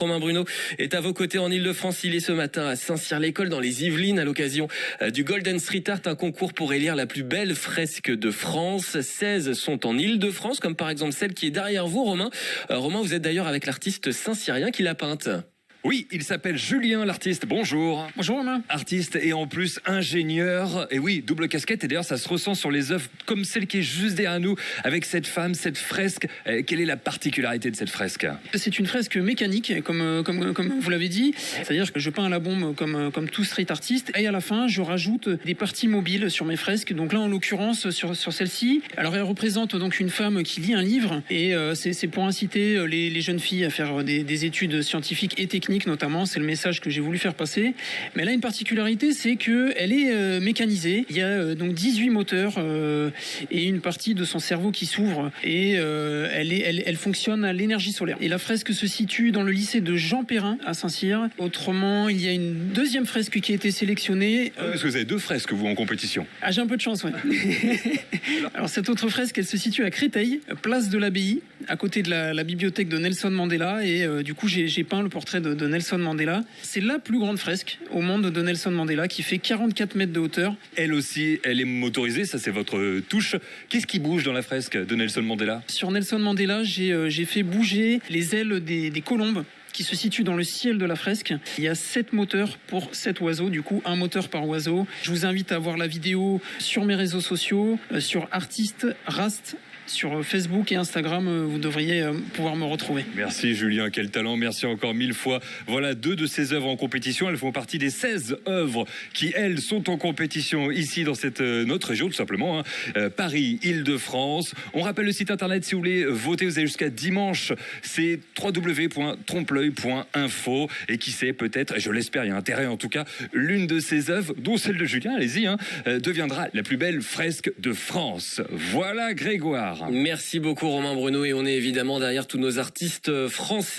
Romain Bruno est à vos côtés en Ile-de-France. Il est ce matin à Saint-Cyr-l'École dans les Yvelines à l'occasion du Golden Street Art, un concours pour élire la plus belle fresque de France. 16 sont en Ile-de-France, comme par exemple celle qui est derrière vous, Romain. Romain, vous êtes d'ailleurs avec l'artiste saint-cyrien qui l'a peinte. Oui, il s'appelle Julien, l'artiste. Bonjour. Bonjour Romain. Artiste et en plus ingénieur. Et oui, double casquette. Et d'ailleurs, ça se ressent sur les œuvres comme celle qui est juste derrière nous, avec cette femme, cette fresque. Quelle est la particularité de cette fresque? C'est une fresque mécanique, comme vous l'avez dit. C'est-à-dire que je peins à la bombe comme tout street artiste. Et à la fin, je rajoute des parties mobiles sur mes fresques. Donc là, en l'occurrence, sur celle-ci. Alors, elle représente donc une femme qui lit un livre. Et c'est pour inciter les jeunes filles à faire des études scientifiques et techniques, notamment. C'est le message que j'ai voulu faire passer. Mais là, une particularité, c'est qu'elle est mécanisée. Il y a donc 18 moteurs et une partie de son cerveau qui s'ouvre. Et elle fonctionne à l'énergie solaire. Et la fresque se situe dans le lycée de Jean Perrin à Saint-Cyr. Autrement, il y a une deuxième fresque qui a été sélectionnée. Est-ce que vous avez deux fresques, vous, en compétition? Ah, j'ai un peu de chance, ouais. Alors, cette autre fresque, elle se situe à Créteil, place de l'Abbaye, à côté de la bibliothèque de Nelson Mandela. Et du coup, j'ai peint le portrait de Nelson Mandela. C'est la plus grande fresque au monde de Nelson Mandela, qui fait 44 mètres de hauteur. Elle aussi, elle est motorisée, ça c'est votre touche. Qu'est-ce qui bouge dans la fresque de Nelson Mandela? Sur Nelson Mandela, j'ai fait bouger les ailes des colombes qui se situent dans le ciel de la fresque. Il y a 7 moteurs pour 7 oiseaux, du coup un moteur par oiseau. Je vous invite à voir la vidéo sur mes réseaux sociaux, sur Artiste Rast, sur Facebook et Instagram, vous devriez pouvoir me retrouver. Merci Julien, quel talent, merci encore 1000 fois. Voilà 2 de ces œuvres en compétition, elles font partie des 16 œuvres qui, elles, sont en compétition ici dans cette notre région, tout simplement, Paris, Île-de-France. On rappelle le site internet si vous voulez voter, vous avez jusqu'à dimanche, c'est www.trompeloeil.info et qui sait, peut-être, et je l'espère, il y a intérêt en tout cas, l'une de ces œuvres, dont celle de Julien, allez-y, deviendra la plus belle fresque de France. Voilà Grégoire. Merci beaucoup Romain Bruno et on est évidemment derrière tous nos artistes franciliens.